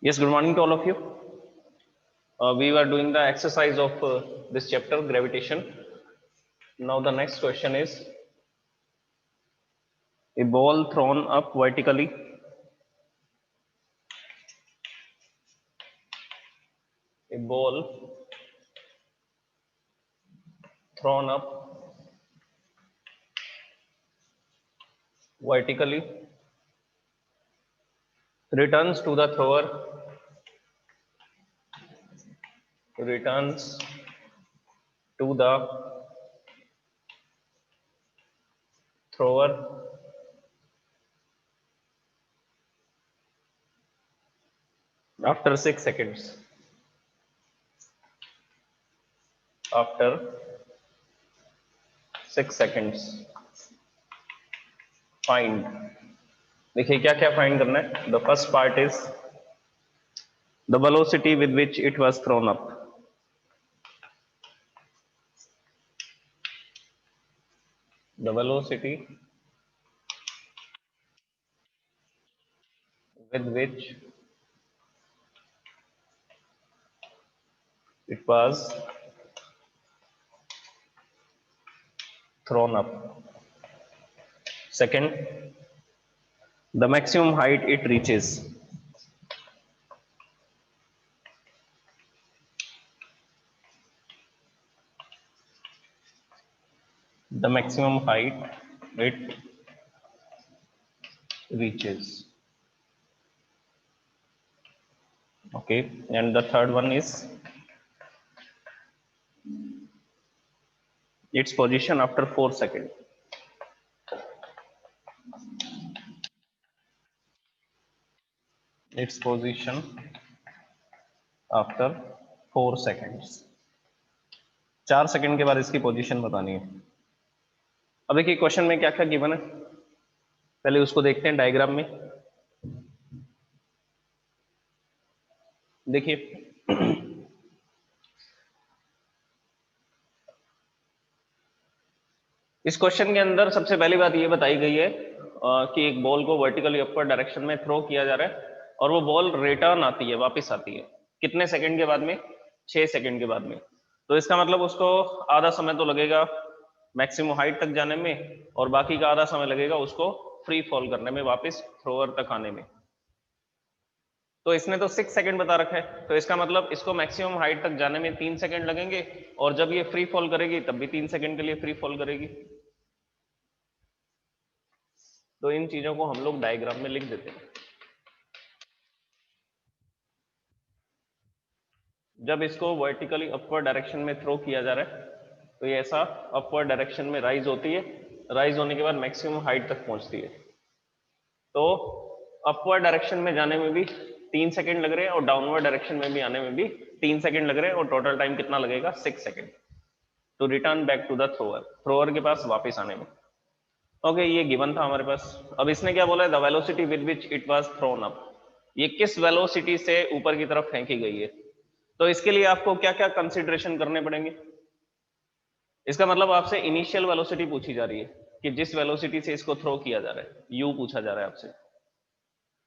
Yes, good morning to all of you. We were doing the exercise of this chapter, gravitation. Now the next question is, a ball thrown up vertically, a ball thrown up vertically returns to the returns to the thrower after 6 seconds. After 6 seconds, find. देखिए क्या क्या find करना है. The first part is the velocity with which it was thrown up. The velocity with which it was thrown up. Second, the maximum height it reaches. The maximum height it reaches. Okay, and the third one is its position after 4 seconds. Its position after 4 seconds. 4 second के बाद इसकी position बतानी है. अब देखिए question में क्या क्या गिवन है, पहले उसको देखते हैं डायग्राम में. देखिए इस क्वेश्चन के अंदर सबसे पहली बात ये बताई गई है कि एक बॉल को वर्टिकली अपवर्ड डायरेक्शन में थ्रो किया जा रहा है और वो बॉल रिटर्न आती है, वापस आती है. कितने सेकंड के बाद में? 6 सेकंड के बाद में. तो इसका मतलब उसको आधा समय तो लगेगा मैक्सिमम हाइट तक जाने में और बाकी का आधा समय लगेगा उसको फ्री फॉल करने में, वापस थ्रोअर तक आने में. तो इसने तो 6 सेकंड बता रखा है, तो इसका मतलब इसको मैक्सिमम हाइट तक जाने में 3 सेकंड लगेंगे और जब ये फ्री फॉल करेगी तब भी 3 सेकंड के लिए फ्री फॉल करेगी. तो इन चीजों को हम लोग डायग्राम में लिख देते हैं. जब इसको वर्टिकली अपवर्ड डायरेक्शन में थ्रो किया जा रहा है तो ये ऐसा अपवर्ड डायरेक्शन में राइज होती है, राइज होने के बाद मैक्सिमम हाइट तक पहुंचती है. तो अपवर्ड डायरेक्शन में जाने में भी 3 सेकंड लग रहे हैं और डाउनवर्ड डायरेक्शन में भी आने में भी 3 सेकंड लग रहे हैं और टोटल टाइम कितना लगेगा? 6 second to return back to the thrower, thrower के पास वापस आने में. ओके, ये गिवन था हमारे पास. अब इसने क्या बोला है? The velocity with which it was thrown up. ये किस वेलोसिटी से ऊपर की तरफ फेंकी गई है. तो इसके लिए आपको क्या क्या कंसिडरेशन करने पड़ेंगे? इसका मतलब आपसे इनिशियल वेलोसिटी पूछी जा रही है कि जिस वेलोसिटी से इसको थ्रो किया जा रहा है, यू पूछा जा रहा है आपसे.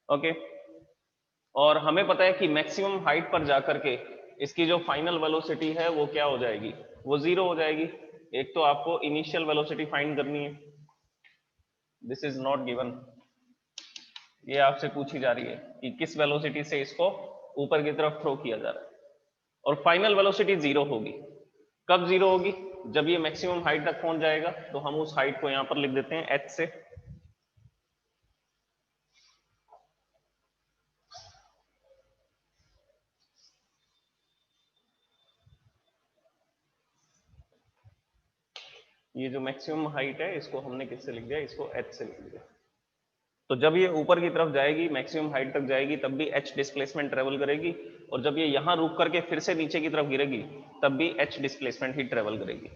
ओके, और हमें पता है कि मैक्सिमम हाइट पर जाकर के इसकी जो फाइनल वेलोसिटी है वो क्या हो जाएगी? वो 0 हो जाएगी. एक तो आपको इनिशियल वेलोसिटी फाइंड करनी है. This is not given. ये आपसे पूछी जा रही है कि किस वेलोसिटी से इसको ऊपर की तरफ थ्रो किया जा रहा है और फाइनल वेलोसिटी 0 होगी. कब 0 होगी? जब ये मैक्सिमम हाइट तक पहुंच जाएगा. तो हम उस हाइट को यहां पर लिख देते हैं h से. ये जो मैक्सिमम हाइट है इसको हमने किससे लिख दिया? इसको h से लिख दिया. तो जब ये ऊपर की तरफ जाएगी, मैक्सिमम हाइट तक जाएगी, तब भी h डिस्प्लेसमेंट ट्रेवल करेगी और जब ये यहां रुक करके फिर से नीचे की तरफ गिरेगी तब भी h डिस्प्लेसमेंट ही ट्रेवल करेगी.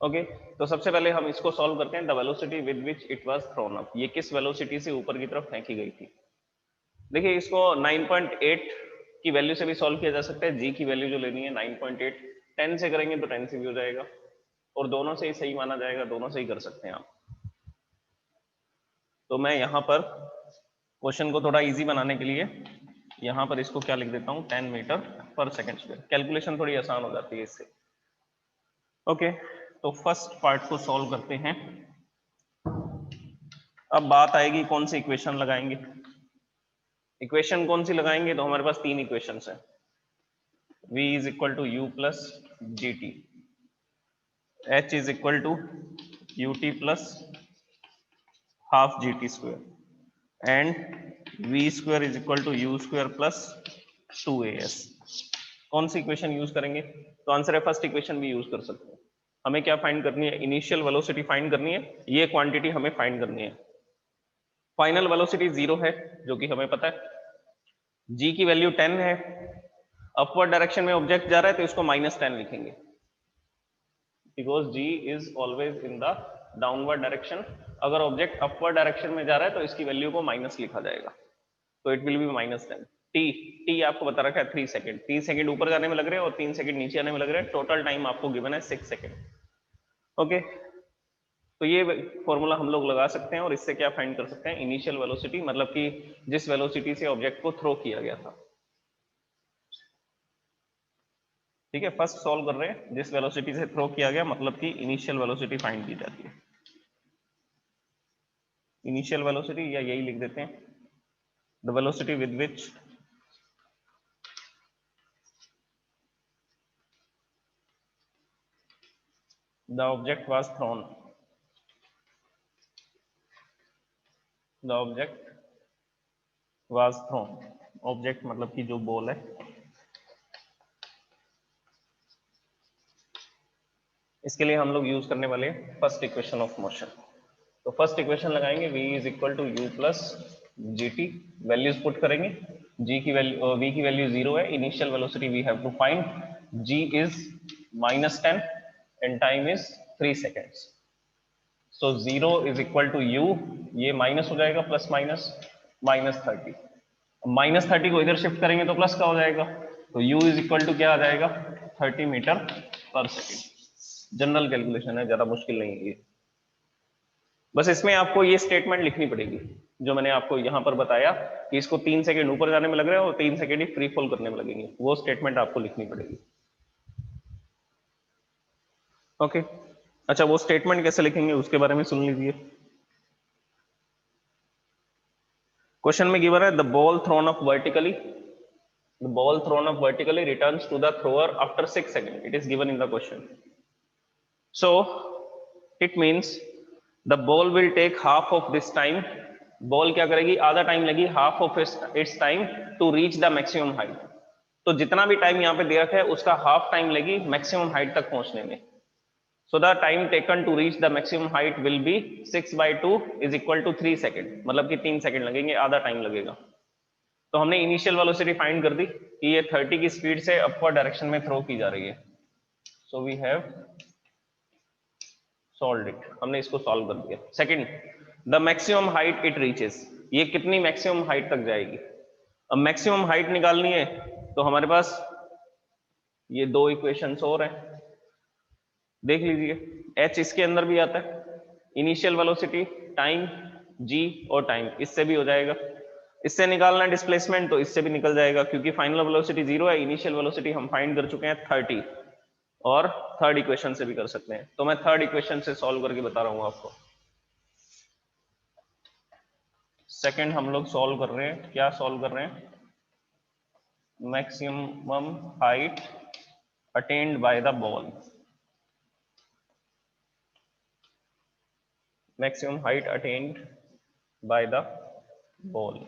ओके, तो सबसे पहले हम इसको सॉल्व करते हैं. The velocity with which it was thrown up, ये किस वेलोसिटी से ऊपर की तरफ फेंकी गई थी. देखिए इसको 9.8 की वैल्यू से भी सॉल्व किया जा सकता है. जी की वैल्यू जो लेनी है 9.8, 10 से करेंगे तो 10 से भी हो जाएगा और दोनों से ही सही माना जाएगा, दोनों से ही कर सकते हैं आप. तो मैं यहां पर क्वेश्चन को थोड़ा इजी बनाने के लिए यहां पर इसको क्या लिख देता हूं 10 मीटर पर सेकेंड स्क्वायर। कैलकुलेशन थोड़ी आसान हो जाती है इससे। ओके, तो फर्स्ट पार्ट को सॉल्व करते हैं। अब बात आएगी कौन सी इक्वेशन लगाएंगे। इक्वेशन कौन सी लगाएंगे, तो हमारे पास तीन इक्वेशंस है। v is equal to u plus g t, h is equal to u t plus half g t square and v square is equal to u square plus 2as। कौन सी equation use करेंगे, तो answer है first equation भी use कर सकते हैं। हमें क्या फाइंड करनी है, इनिशियल वेलोसिटी फाइंड करनी है, ये क्वांटिटी हमें फाइंड करनी है। फाइनल वेलोसिटी 0 है जो कि हमें पता है, g की वैल्यू 10 है, अपवर्ड डायरेक्शन में ऑब्जेक्ट जा रहा है तो इसको -10 लिखेंगे, because g is always in the downward direction. अगर ऑब्जेक्ट अपवर्ड डायरेक्शन में जा रहा है तो इसकी वैल्यू को माइनस लिखा जाएगा, तो इट विल बी -10। टी आपको बता रखा है 3 सेकंड, 3 सेकंड ऊपर जाने में लग रहे हैं और 3 सेकंड नीचे आने में लग रहे हैं। टोटल टाइम आपको गिवन है 6 सेकंड। ओके, तो ये फॉर्मूला हम लोग लगा सकते हैं और इससे क्या फाइंड कर सकते हैं, इनिशियल वेलोसिटी, मतलब कि जिस वेलोसिटी से ऑब्जेक्ट को थ्रो किया गया था। ठीक है, फर्स्ट सॉल्व कर रहे हैं, जिस वेलोसिटी से थ्रो किया गया, मतलब कि इनिशियल वेलोसिटी फाइंड की जाती है। इनिशियल वेलोसिटी, या यही लिख देते हैं, the velocity with which the object was thrown, the object was thrown, object मतलब कि जो बॉल है, इसके लिए हम लोग यूज करने वाले फर्स्ट इक्वेशन ऑफ मोशन। तो फर्स्ट इक्वेशन लगाएंगे, v is equal to u plus g t, values put करेंगे, g की वैल्यू v की वैल्यू 0 है, initial velocity we have to find, g is -10 and time is 3 seconds. So 0 is equal to u, ये minus हो जाएगा, plus minus -30, -30 को इधर shift करेंगे तो प्लस का हो जाएगा, तो u इज इक्वल टू क्या आ जाएगा 30 मीटर पर सेकेंड। जनरल कैलकुलेशन है, ज्यादा मुश्किल नहीं है ये। बस इसमें आपको ये स्टेटमेंट लिखनी पड़ेगी जो मैंने आपको यहां पर बताया कि इसको 3 सेकंड ऊपर जाने में लग रहा है और 3 सेकंड ही फ्री फॉल करने में लगेंगे, वो स्टेटमेंट आपको लिखनी पड़ेगी। ओके, अच्छा वो स्टेटमेंट कैसे लिखेंगे उसके बारे में सुन लीजिए। क्वेश्चन में गिवन है the ball throne up vertically, the ball thrown up vertically returns to the thrower after 6 seconds. It is given in the question. So it means the ball will take half of this time. Ball क्या करेगी, आधा time लगी, half of its time to reach the maximum height. तो जितना भी time यहाँ पे दे रखा है उसका हाफ टाइम लगी मैक्सिमम हाइट तक पहुंचने में। So the time taken to reach the maximum height will be 6/2 is equal to 3 second, मतलब कि 3 सेकेंड लगेंगे, आधा टाइम लगेगा। तो हमने इनिशियल वेलोसिटी फाइंड कर दी कि ये 30 की स्पीड से अपवर्ड डायरेक्शन में थ्रो की जा रही है। So we have solved it, हमने इसको सॉल्व कर दिया। Second, the maximum height it reaches, ये कितनी मैक्सिमम हाइट तक जाएगी। अब मैक्सिमम हाइट निकालनी है तो हमारे पास ये दो इक्वेशंस और हैं, देख लीजिए। h इसके अंदर भी आता है, इनिशियल वेलोसिटी, टाइम, g और टाइम, इससे भी हो जाएगा। इससे निकालना डिस्प्लेसमेंट तो इससे भी निकल जाएगा, क्योंकि फाइनल वेलोसिटी 0 है, इनिशियल वेलोसिटी हम फाइंड कर चुके हैं 30, और थर्ड इक्वेशन से भी कर सकते हैं। तो मैं थर्ड इक्वेशन से सॉल्व करके बता रहा हूं आपको। सेकंड हम लोग सॉल्व कर रहे हैं, क्या सॉल्व कर रहे हैं, maximum height attained by the ball, maximum height attained by the ball.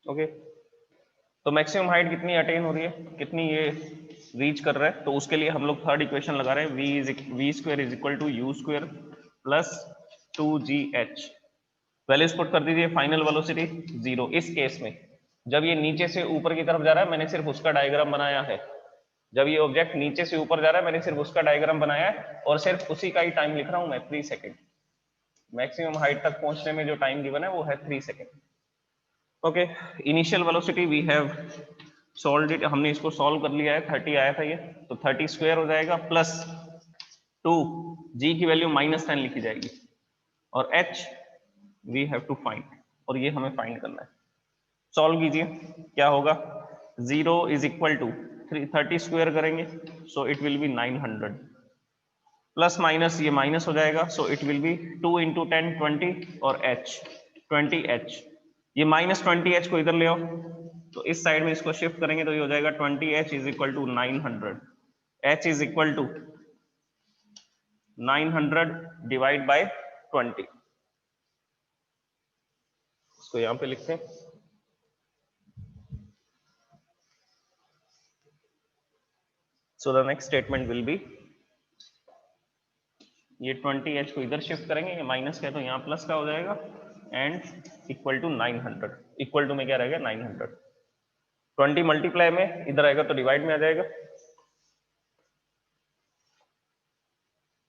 Okay, तो मैक्सिमम हाइट कितनी अटेन हो रही है, कितनी ये रीच कर रहा है, तो उसके लिए हम लोग थर्ड इक्वेशन लगा रहे हैं, v square is equal to u square plus 2gh। Values put कर दीजिए, फाइनल वेलोसिटी 0। इस केस में जब ये नीचे से ऊपर की तरफ जा रहा है, मैंने सिर्फ उसका डायग्राम बनाया है, जब ये ऑब्जेक्ट नीचे से ऊपर जा रहा है मैंने सिर्फ उसका डायग्राम बनाया है और सिर्फ उसी का ही टाइम लिख रहा हूं मैं, 3 सेकेंड। मैक्सिमम हाइट तक पहुंचने में जो टाइम गिवन है वो है 3 second. Okay, initial velocity we have solved it, हमने इसको सॉल्व कर लिया है, 30 आया था ये, तो 30 स्क्वायर हो जाएगा प्लस 2, g की वैल्यू -10 लिखी जाएगी, और h we have to find, और ये हमें फाइंड करना है। सॉल्व कीजिए, क्या होगा, 0 इज इक्वल टू 30 स्क्वायर करेंगे, so it will be 900, plus minus ये माइनस हो जाएगा, so it will be 2 into 10 20 और h 20h, ये माइनस 20h को इधर ले आओ, तो इस साइड में इसको शिफ्ट करेंगे तो ये हो जाएगा 20h is equal to 900, h is equal to 900 divide by 20, इसको यहां पे लिखते हैं। So the next statement will be, ये 20h को इधर शिफ्ट करेंगे, ये माइनस का है तो यहाँ प्लस का हो जाएगा, and equal to 900, equal to में क्या रहेगा 900, 20 मल्टीप्लाई में इधर आएगा तो डिवाइड में आ जाएगा।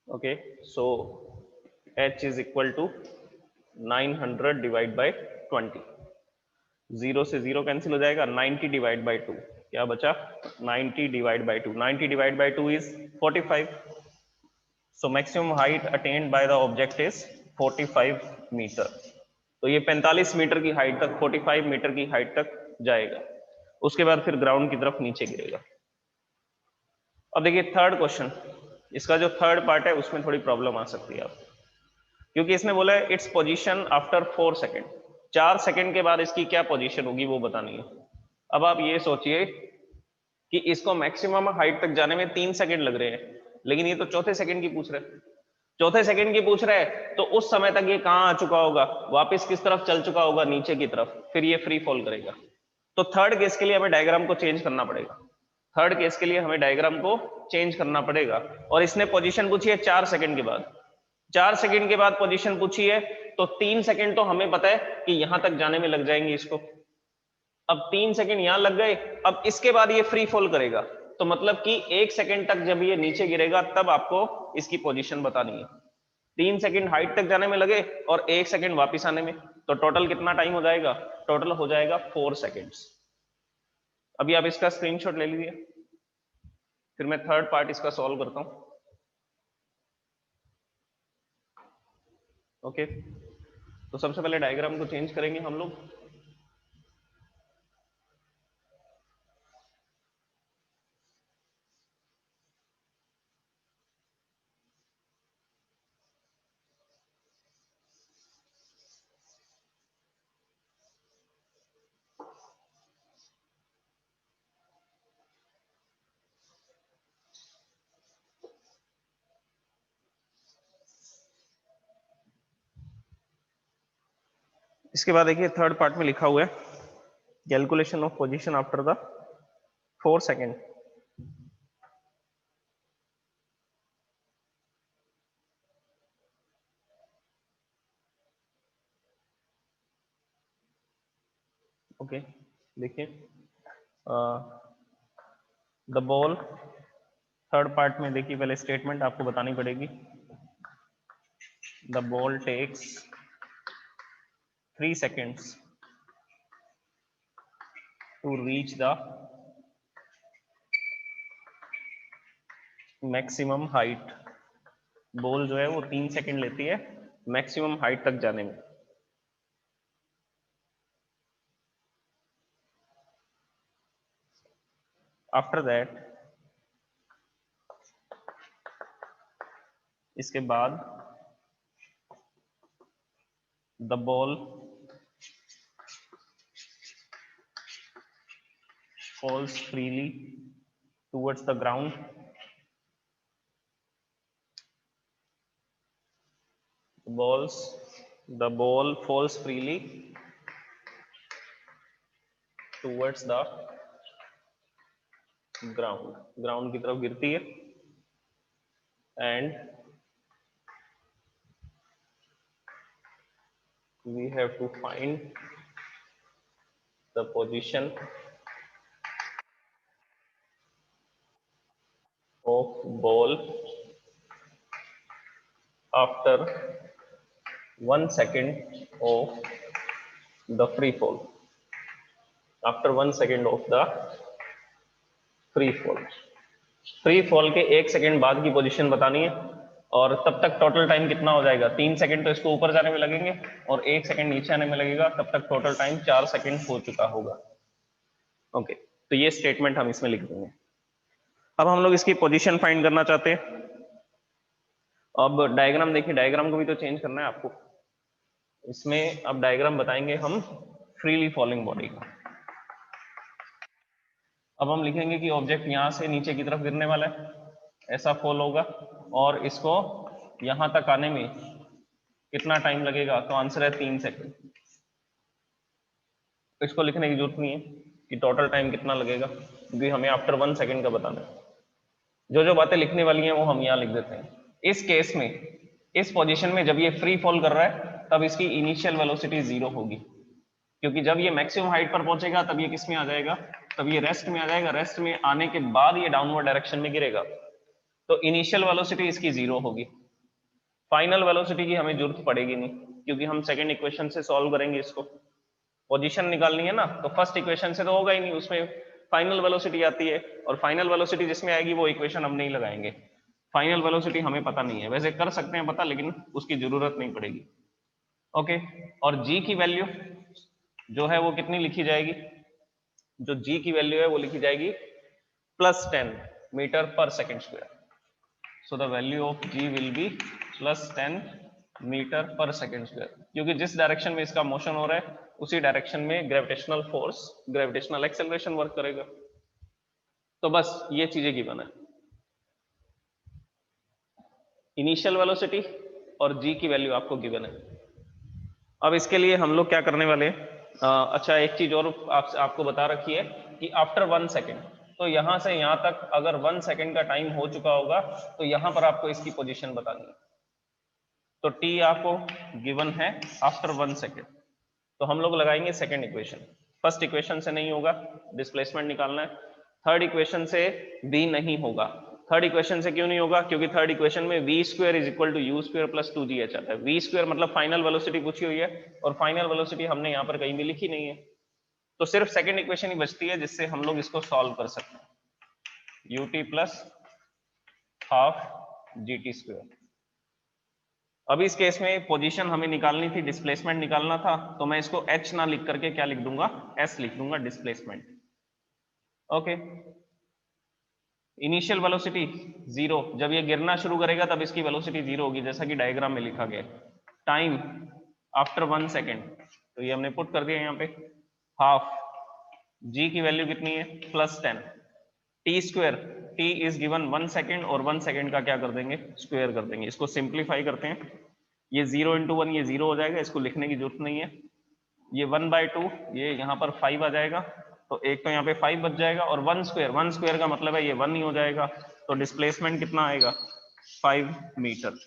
Okay, so h is equal to 900 divide by 20, 0 से 0 कैंसिल हो जाएगा, 90 डिवाइड बाय 2, क्या बचा 90 divide by 2, 90 divide by 2 is 45, so maximum height attained by the object is 45 meter, तो ये 45 मीटर की हाइट तक, 45 मीटर की हाइट तक जाएगा, उसके बाद फिर ग्राउंड की तरफ नीचे गिरेगा। अब देखिए थर्ड क्वेश्चन, इसका जो थर्ड पार्ट है उसमें थोड़ी प्रॉब्लम आ सकती है आपको, क्योंकि इसने बोला है its position after 4 second, 4 second के बाद इसकी क्या पोजीशन होगी वो बतानी है। अब आप ये सोचिए कि इसको मैक्सिमम हाइट तक जाने में 3 सेकेंड लग रहे हैं, लेकिन ये तो चौथे सेकेंड की पूछ रहे हैं, चौथे सेकेंड की पूछ रहे हैं, तो उस समय तक ये कहां आ चुका होगा, वापस किस तरफ चल चुका होगा, नीचे की तरफ, फिर ये फ्री फॉल करेगा। तो थर्ड केस के लिए हमें डायग्राम को चेंज करना पड़ेगा, थर्ड केस के लिए हमें डायग्राम को चेंज करना पड़ेगा, और इसने पोजीशन पूछी है 4 सेकेंड के बाद, 4 सेकेंड के बाद पोजीशन पूछी है, तो 3 सेकेंड तो हमें पता है कि यहां तक जाने में लग जाएंगे इसको, अब 3 सेकेंड यहां लग गए, अब इसके बाद ये फ्री फॉल करेगा, तो मतलब कि 1 सेकेंड तक जब ये नीचे गिरेगा तब आपको इसकी पोजीशन बतानी है। 3 सेकेंड हाइट तक जाने में लगे और 1 सेकेंड वापिस आने में, तो टोटल कितना टाइम हो जाएगा, टोटल हो जाएगा 4 सेकेंड्स। अभी आप इसका स्क्रीनशॉट ले लीजिए, फिर मैं थर्ड पार्ट इसका सॉल्व करता हूं। ओके, तो सबसे पहले डायग्राम को चेंज करेंगे हम लोग। इसके बाद देखिए थर्ड पार्ट में लिखा हुआ है calculation of position after the 4 second. Okay, देखिए द बॉल, थर्ड पार्ट में देखिए पहले स्टेटमेंट आपको बतानी पड़ेगी। The ball takes 3 seconds to reach the maximum height, ball जो है वो 3 सेकेंड लेती है मैक्सिमम हाइट तक जाने में। आफ्टर दैट, इसके बाद the ball falls freely towards the ground, the ball falls freely towards the ground, ground की तरफ गिरती है, and we have to find the position of ball after 1 second of the free fall, after 1 second of the free fall, free fall के 1 second बाद की position बतानी है। और तब तक टोटल टाइम कितना हो जाएगा, 3 सेकंड तो इसको ऊपर जाने में लगेंगे और 1 सेकंड नीचे आने में लगेगा, तब तक टोटल टाइम 4 सेकंड हो चुका होगा। ओके, तो ये स्टेटमेंट हम इसमें लिख देंगे। अब हम लोग इसकी पोजीशन फाइंड करना चाहते हैं। अब डायग्राम देखिए, डायग्राम को भी तो चेंज करना है आपको। इसमें अब डायग्राम बताएंगे हम फ्रीली फॉलिंग बॉडी का। अब हम लिखेंगे कि ऑब्जेक्ट यहां से नीचे की तरफ गिरने वाला है, ऐसा फॉल होगा, और इसको यहां तक आने में कितना टाइम लगेगा, तो आंसर है 3 सेकंड। इसको लिखने की जरूरत नहीं है कि टोटल टाइम कितना लगेगा, क्योंकि हमें आफ्टर 1 सेकंड का बताना है। जो जो बातें लिखने वाली हैं वो हम यहाँ लिख देते हैं। इस केस में, इस पोजीशन में जब ये फ्री फॉल कर रहा है तब इसकी इनिशियल वेलोसिटी 0 होगी, क्योंकि जब ये मैक्सिमम हाइट पर पहुंचेगा तब ये किस में आ जाएगा, तब ये रेस्ट में आ जाएगा। रेस्ट में आने के बाद ये डाउनवर्ड डायरेक्शन में गिरेगा, तो इनिशियल वेलोसिटी इसकी 0 होगी। फाइनल वेलोसिटी की हमें जरूरत पड़ेगी नहीं, क्योंकि हम सेकंड इक्वेशन से सॉल्व करेंगे इसको। पोजीशन निकालनी है ना, तो फर्स्ट इक्वेशन से तो होगा ही नहीं, उसमें फाइनल वेलोसिटी आती है, और फाइनल वेलोसिटी जिसमें आएगी वो इक्वेशन हम नहीं लगाएंगे। फाइनल वेलोसिटी हमें पता नहीं है, वैसे कर सकते हैं पता, लेकिन उसकी जरूरत नहीं पड़ेगी। ओके, और जी की वैल्यू जो है वो कितनी लिखी जाएगी, जो जी की वैल्यू है वो लिखी जाएगी +10 मीटर पर second square. So the value of g will be +10 meter पर सेकेंड स्क्वायर, क्योंकि जिस डायरेक्शन में इसका मोशन हो रहा है उसी डायरेक्शन में gravitational force, gravitational acceleration work करेगा। तो बस ये चीजें गिवन है, इनिशियल वेलोसिटी और जी की वैल्यू आपको गिवन है। अब इसके लिए हम लोग क्या करने वाले हैं, अच्छा एक चीज और आपको बता रखी है कि आफ्टर 1 सेकेंड, तो यहां से यहां तक अगर 1 सेकेंड का टाइम हो चुका होगा तो यहां पर आपको इसकी पोजीशन बतानी है। तो टी आपको गिवन है आफ्टर 1 सेकेंड, तो हम लोग लगाएंगे सेकेंड इक्वेशन। फर्स्ट इक्वेशन से नहीं होगा, डिस्प्लेसमेंट निकालना है। थर्ड इक्वेशन से भी नहीं होगा। थर्ड इक्वेशन से क्यों नहीं होगा, क्योंकि थर्ड इक्वेशन में v square is equal to u square plus 2gh आता है। v स्क्वायर मतलब फाइनल वेलोसिटी पूछी हुई है, और फाइनल वेलोसिटी हमने यहाँ पर कहीं भी लिखी नहीं है, तो सिर्फ सेकेंड इक्वेशन ही बचती है जिससे हम लोग इसको सॉल्व कर सकते हैं, ut plus half gt square. अब इस केस में पोजीशन हमें निकालनी थी, डिस्प्लेसमेंट निकालना था, तो मैं इसको h ना लिख करके क्या लिख दूंगा, s लिख दूंगा, डिस्प्लेसमेंट। ओके, इनिशियल वेलोसिटी 0, जब ये गिरना शुरू करेगा तब इसकी वेलोसिटी 0 होगी, जैसा कि डायग्राम में लिखा गया। टाइम आफ्टर 1 सेकेंड, तो ये हमने पुट कर दिया यहाँ पे, हाफ, g की वैल्यू कितनी है +10, T square, T is given 1 second, और 1 सेकेंड का क्या कर देंगे, स्क्वायर कर देंगे। इसको सिंप्लीफाई करते हैं, ये 0 × 1 ये 0 हो जाएगा, इसको लिखने की जरूरत नहीं है। ये 1/2, ये यहाँ पर 5 आ जाएगा, तो एक तो यहाँ पे 5 बच जाएगा, और 1 स्क्वायर का मतलब है ये 1 ही हो जाएगा, तो डिस्प्लेसमेंट कितना आएगा, 5 मीटर।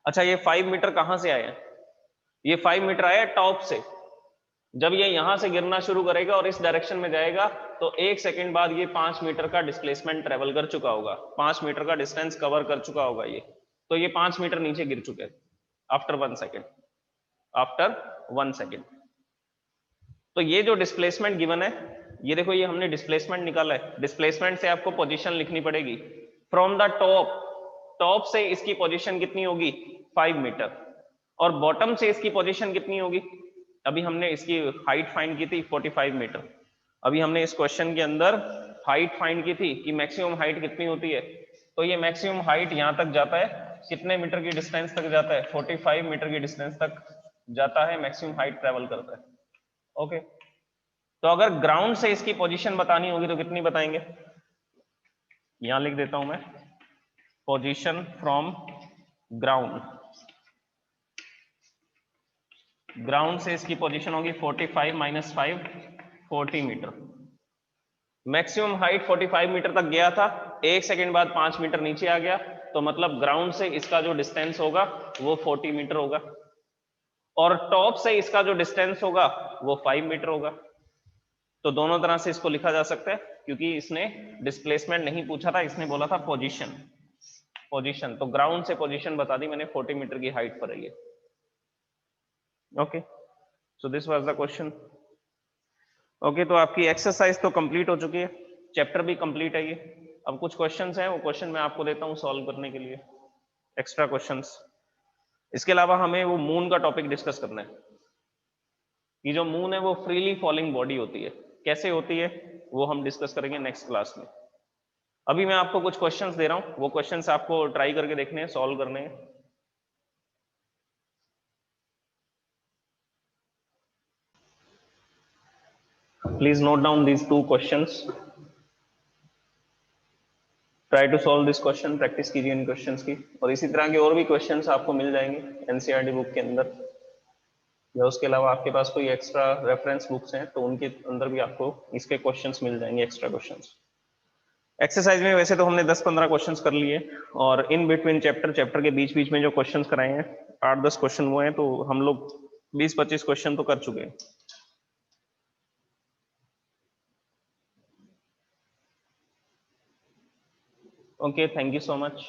अच्छा, ये 5 मीटर कहाँ से आया, ये 5 मीटर आया टॉप से। जब ये यहां से गिरना शुरू करेगा और इस डायरेक्शन में जाएगा, तो 1 सेकेंड बाद ये 5 मीटर का डिस्प्लेसमेंट ट्रेवल कर चुका होगा, 5 मीटर का डिस्टेंस कवर कर चुका होगा ये, तो ये 5 मीटर नीचे गिर चुके हैं आफ्टर 1 सेकेंड, आफ्टर 1 सेकेंड। तो ये जो डिस्प्लेसमेंट गिवन है, ये देखो, ये हमने डिस्प्लेसमेंट निकाला है। डिस्प्लेसमेंट से आपको पोजीशन लिखनी पड़ेगी फ्रॉम द टॉप, टॉप से इसकी पोजीशन कितनी होगी 5 मीटर, और बॉटम से इसकी पोजीशन कितनी होगी, अभी हमने इसकी हाइट फाइंड की थी 45 मीटर। अभी हमने इस क्वेश्चन के अंदर हाइट फाइंड की थी कि मैक्सिमम हाइट कितनी होती है, तो ये मैक्सिमम हाइट यहां तक जाता है, कितने मीटर की डिस्टेंस तक जाता है, 45 मीटर की डिस्टेंस तक जाता है, मैक्सिमम हाइट ट्रेवल करता है। ओके, तो अगर ग्राउंड से इसकी पोजीशन बतानी होगी तो कितनी बताएंगे, यहां लिख देता हूं मैं, पोजीशन फ्रॉम ग्राउंड, ग्राउंड से इसकी पोजीशन होगी 45 - 5 40 मीटर। मैक्सिमम हाइट 45 मीटर तक गया था, 1 सेकेंड बाद 5 मीटर नीचे आ गया, तो मतलब ग्राउंड से इसका जो डिस्टेंस होगा वो 40 मीटर होगा, और टॉप से इसका जो डिस्टेंस होगा वो 5 मीटर होगा। तो दोनों तरह से इसको लिखा जा सकता है, क्योंकि इसने डिस्प्लेसमेंट नहीं पूछा था, इसने बोला था पोजीशन। पोजीशन, तो ग्राउंड से पोजीशन बता दी मैंने, 40 मीटर की हाइट पर है ये। Okay, so this was the question. Okay, तो आपकी एक्सरसाइज तो कंप्लीट हो चुकी है, चैप्टर भी कंप्लीट है ये। अब कुछ क्वेश्चंस हैं, वो क्वेश्चन मैं आपको देता हूँ सॉल्व करने के लिए। Extra questions. इसके अलावा हमें वो मून का टॉपिक डिस्कस करना है कि जो मून है वो फ्रीली फॉलिंग बॉडी होती है, कैसे होती है वो हम डिस्कस करेंगे नेक्स्ट क्लास में। अभी मैं आपको कुछ क्वेश्चंस दे रहा हूं, वो क्वेश्चंस आपको ट्राई करके देखने हैं, सॉल्व करने हैं। Please note down these 2 questions, try to solve this question, practice कीजिए इन क्वेश्चंस की। और इसी तरह के और भी क्वेश्चंस आपको मिल जाएंगे एनसीईआरटी बुक के अंदर, या उसके अलावा आपके पास कोई एक्स्ट्रा रेफरेंस बुक्स हैं तो उनके अंदर भी आपको इसके क्वेश्चंस मिल जाएंगे, एक्स्ट्रा क्वेश्चंस। एक्सरसाइज में वैसे तो हमने 10-15 क्वेश्चंस कर लिए, और इन बिटवीन चैप्टर के बीच बीच में जो क्वेश्चंस कराए हैं 8-10 क्वेश्चन वो हैं, तो हम लोग 20-25 क्वेश्चन तो कर चुके हैं। Okay, thank you so much.